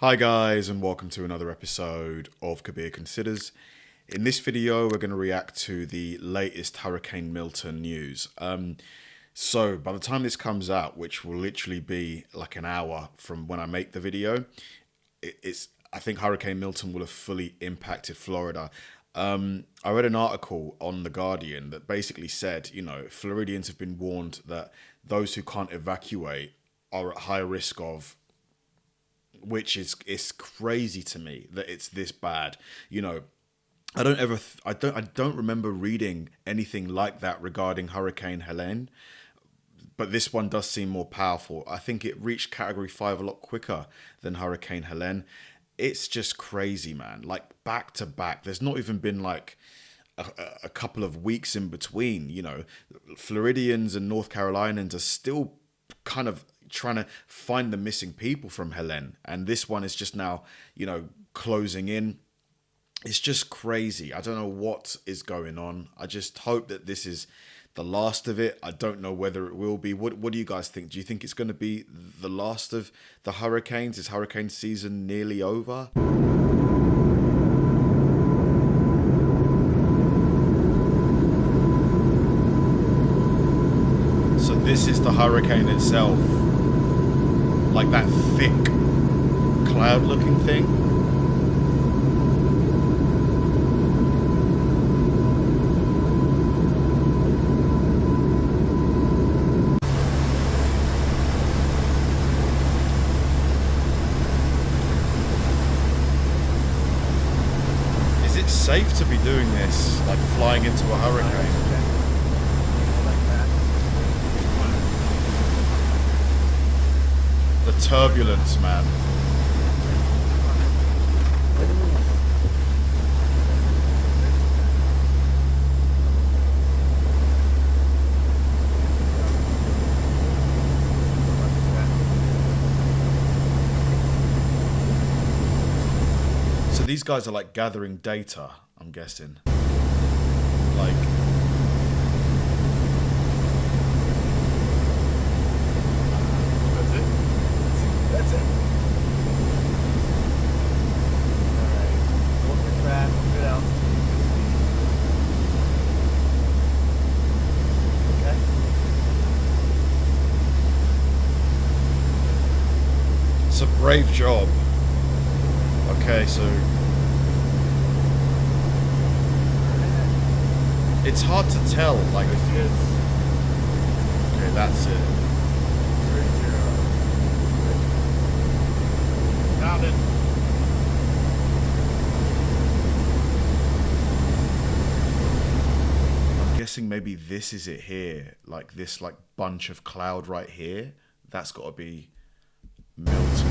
Hi guys, and welcome to another episode of Kabir Considers. In this video, we're going to react to the latest Hurricane Milton news. So by the time this comes out, which will literally be like an hour from when I make the video, I think Hurricane Milton will have fully impacted Florida. I read an article on The Guardian that basically said, Floridians have been warned that those who can't evacuate are at high risk of, which is crazy to me that it's this bad. I don't remember reading anything like that regarding Hurricane Helene, but this one does seem more powerful. I think it reached category 5 a lot quicker than Hurricane Helene. It's just crazy, man. Like back to back. There's not even been like a couple of weeks in between. Floridians and North Carolinians are still kind of trying to find the missing people from Helene, and this one is just now closing in. It's just crazy. I don't know what is going on. I just hope that this is the last of it. I don't know whether it will be. What do you guys think? Do you think it's going to be the last of the hurricanes? Is hurricane season nearly over? So this is the hurricane itself. Like that thick cloud looking thing. Is it safe to be doing this, like flying into a hurricane? The turbulence, man. So these guys are like gathering data, I'm guessing. Like, that's it. Alright. Look at the track, good out. Okay. it's a brave job. Okay, so it's hard to tell, like, okay, that's it. 30. Found it. I'm guessing maybe this is it here, like this like bunch of cloud right here. That's got to be Milton.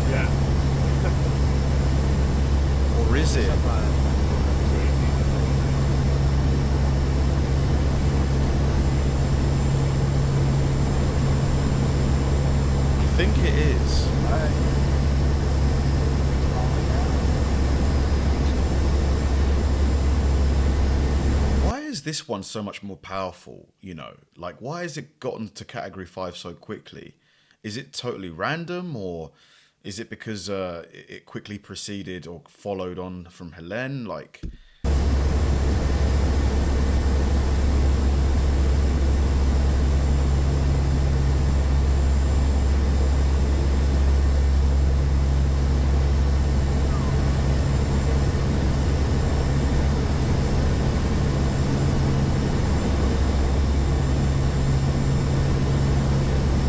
Yeah. Or is it? I think it is. Why is this one so much more powerful? Like, why has it gotten to category 5 so quickly? Is it totally random, or is it because it quickly preceded or followed on from Helene? Like,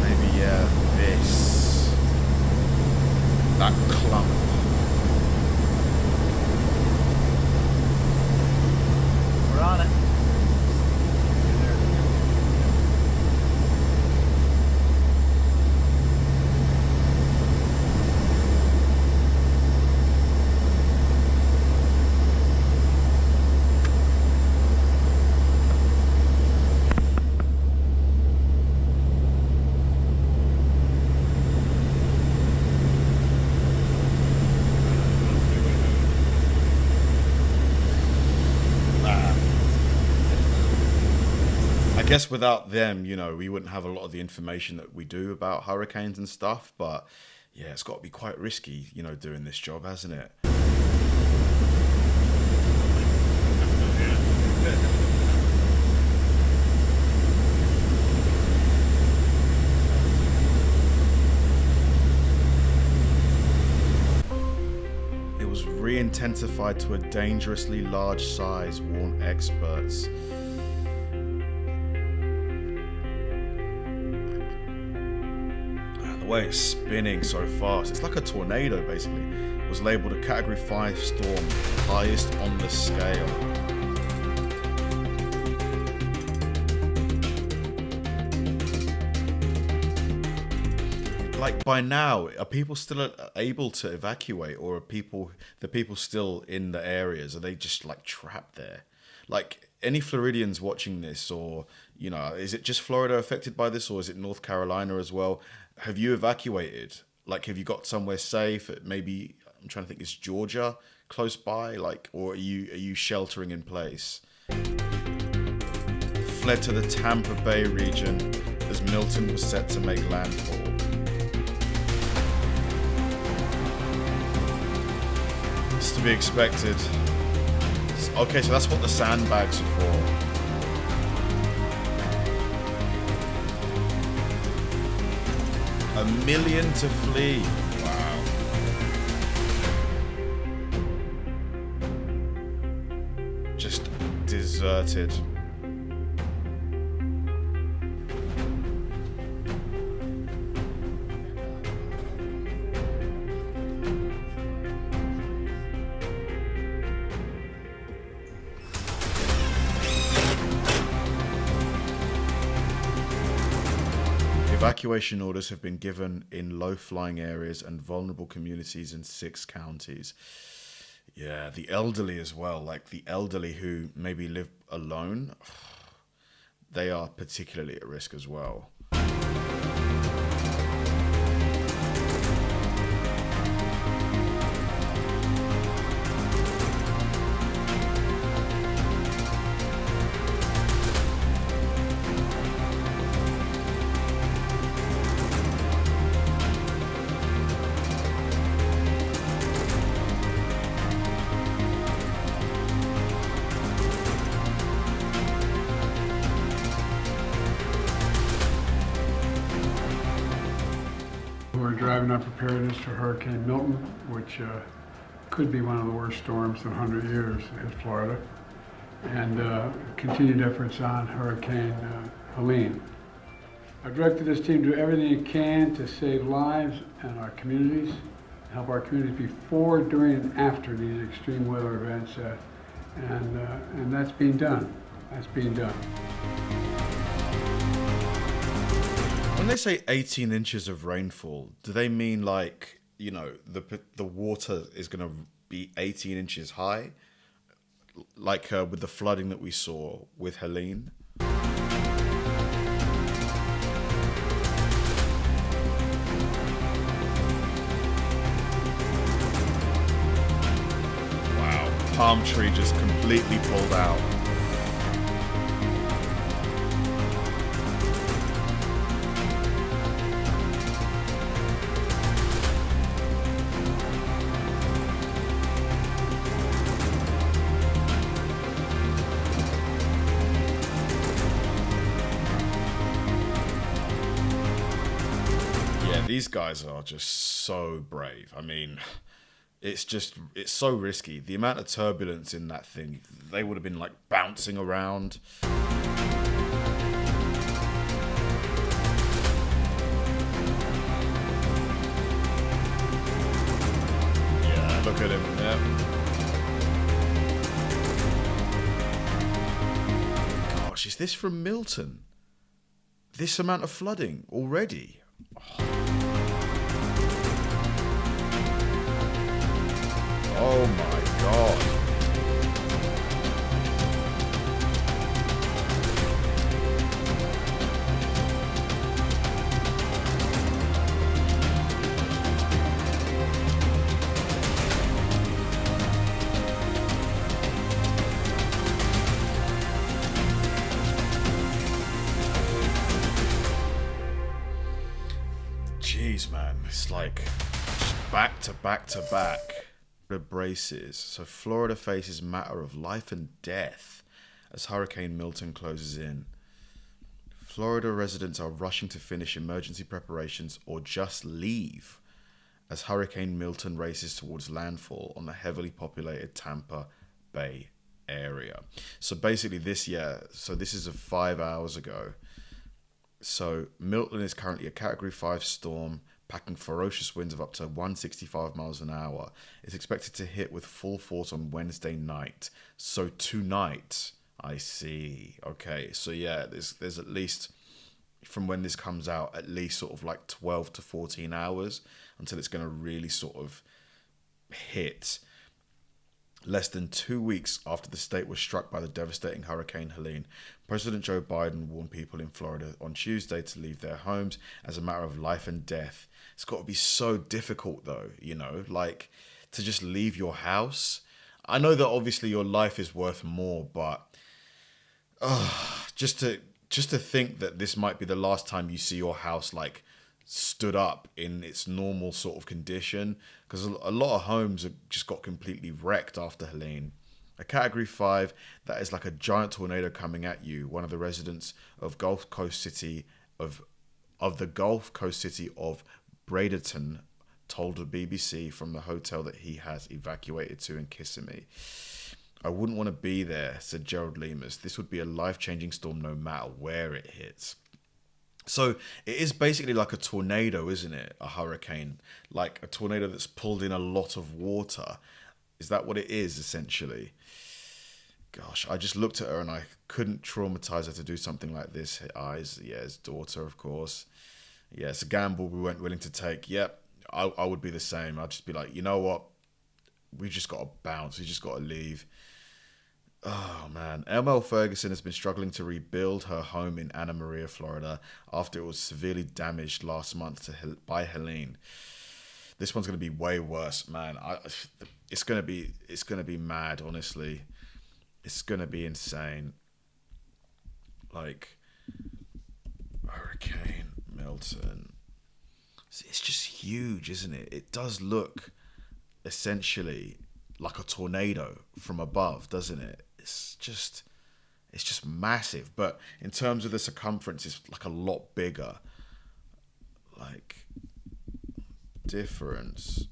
maybe, yeah, this. That clump. guess without them, we wouldn't have a lot of the information that we do about hurricanes and stuff. But yeah, it's got to be quite risky, doing this job, hasn't it? It was re-intensified to a dangerously large size, warn experts. The way it's spinning so fast, it's like a tornado basically. It was labelled a Category 5 storm, highest on the scale. Like, by now, are people still able to evacuate, or are the people still in the areas? Are they just like trapped there? Like, any Floridians watching this, or is it just Florida affected by this, or is it North Carolina as well? Have you evacuated? Like, have you got somewhere safe? Maybe, I'm trying to think, is Georgia close by? Like, or are you sheltering in place? Fled to the Tampa Bay region as Milton was set to make landfall. It's to be expected. Okay, so that's what the sandbags are for. $1 million to flee. Wow. Just deserted. Evacuation orders have been given in low-flying areas and vulnerable communities in 6 counties. Yeah, the elderly as well, like the elderly who maybe live alone, they are particularly at risk as well. We're driving up preparedness for Hurricane Milton, which could be one of the worst storms in 100 years that hit Florida, and continued efforts on Hurricane Helene. I've directed this team to do everything it can to save lives and our communities, help our communities before, during, and after these extreme weather events, and that's being done. That's being done. When they say 18 inches of rainfall, do they mean like, the water is going to be 18 inches high? Like with the flooding that we saw with Helene? Wow, palm tree just completely pulled out. These guys are just so brave. I mean, it's so risky. The amount of turbulence in that thing, they would have been like bouncing around. Yeah, look at him. Yeah. Gosh, is this from Milton? This amount of flooding already? Oh my God. like just back to back to back. The braces. So Florida faces matter of life and death as Hurricane Milton closes in. Florida residents are rushing to finish emergency preparations or just leave as Hurricane Milton races towards landfall on the heavily populated Tampa Bay area. So basically this is 5 hours ago. So Milton is currently a Category 5 storm, packing ferocious winds of up to 165 miles an hour. It's expected to hit with full force on Wednesday night. So tonight, I see. Okay, so yeah, there's at least, from when this comes out, at least sort of like 12 to 14 hours until it's going to really sort of hit. Less than 2 weeks after the state was struck by the devastating Hurricane Helene, President Joe Biden warned people in Florida on Tuesday to leave their homes as a matter of life and death. It's got to be so difficult though, like to just leave your house. I know that obviously your life is worth more, but just to think that this might be the last time you see your house like stood up in its normal sort of condition, because a lot of homes have just got completely wrecked after Helene. A Category 5, that is like a giant tornado coming at you. One of the residents of Gulf Coast city of the Gulf Coast city of Bradenton told the BBC from the hotel that he has evacuated to in Kissimmee. I wouldn't want to be there, said Gerald Lemus. This would be a life-changing storm no matter where it hits. So it is basically like a tornado, isn't it? A hurricane, like a tornado that's pulled in a lot of water. Is that what it is, essentially? Gosh, I just looked at her and I couldn't traumatize her to do something like this. Her eyes, yeah, his daughter, of course. Yeah, it's a gamble we weren't willing to take. Yep, I would be the same. I'd just be like, you know what? We just got to bounce. We just got to leave. Oh, man. ML Ferguson has been struggling to rebuild her home in Anna Maria, Florida, after it was severely damaged last month by Helene. This one's going to be way worse, man. It's going to be mad, honestly. It's going to be insane. Like, Hurricane Milton. It's just huge, isn't it? It does look essentially like a tornado from above, doesn't it? It's just massive. But in terms of the circumference, it's like a lot bigger. Like, difference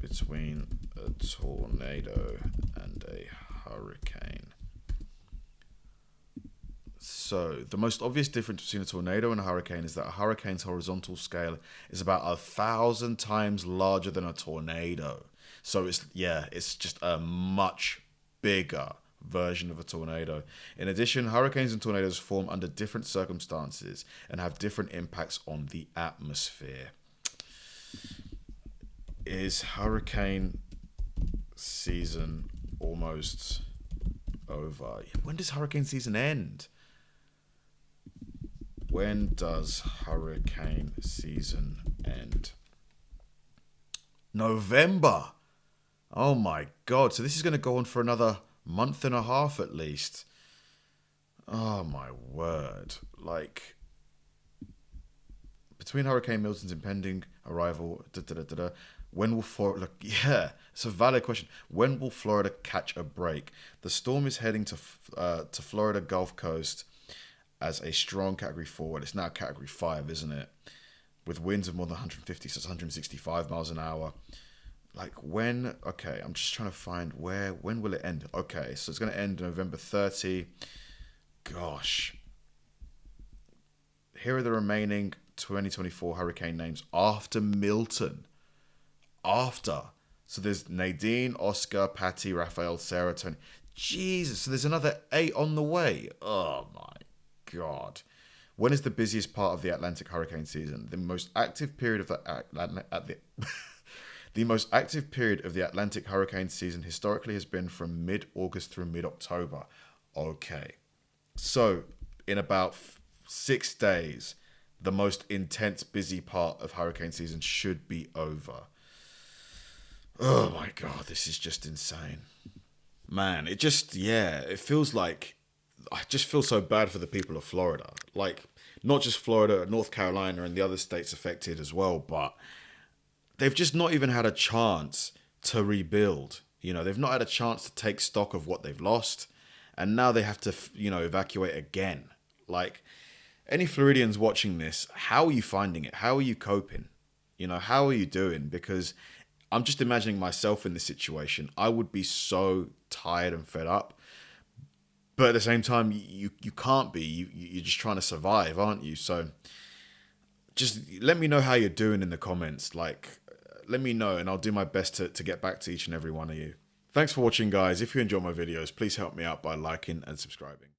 between a tornado and a hurricane. So the most obvious difference between a tornado and a hurricane is that a hurricane's horizontal scale is about 1,000 times larger than a tornado. So it's just a much bigger version of a tornado. In addition, hurricanes and tornadoes form under different circumstances and have different impacts on the atmosphere. Is hurricane season almost over? When does hurricane season end? When does hurricane season end? November. Oh my God. So this is going to go on for another month and a half at least. Oh my word. Like, between Hurricane Milton's impending arrival, when will Florida... Yeah, it's a valid question. When will Florida catch a break? The storm is heading to Florida Gulf Coast as a strong Category 4. Well, it's now Category 5, isn't it? With winds of more than 150, so it's 165 miles an hour. Like, when... Okay, I'm just trying to find when will it end? Okay, so it's going to end November 30. Gosh. Here are the remaining 2024 hurricane names after Milton. After. So there's Nadine, Oscar, Patty, Raphael, Sarah, Tony. Jesus, so there's another 8 on the way. Oh my God. When is the busiest part of the Atlantic hurricane season? The most active period of the most active period of the Atlantic hurricane season historically has been from mid-August through mid-October. Okay. So in about 6 days, the most intense, busy part of hurricane season should be over. Oh my God, this is just insane. Man, it feels like, I just feel so bad for the people of Florida. Like, not just Florida, North Carolina and the other states affected as well, but they've just not even had a chance to rebuild. They've not had a chance to take stock of what they've lost. And now they have to, evacuate again. Like, any Floridians watching this, how are you finding it? How are you coping? How are you doing? Because I'm just imagining myself in this situation. I would be so tired and fed up. But at the same time, you can't be. You're just trying to survive, aren't you? So just let me know how you're doing in the comments. Like, let me know, and I'll do my best to get back to each and every one of you. Thanks for watching, guys. If you enjoy my videos, please help me out by liking and subscribing.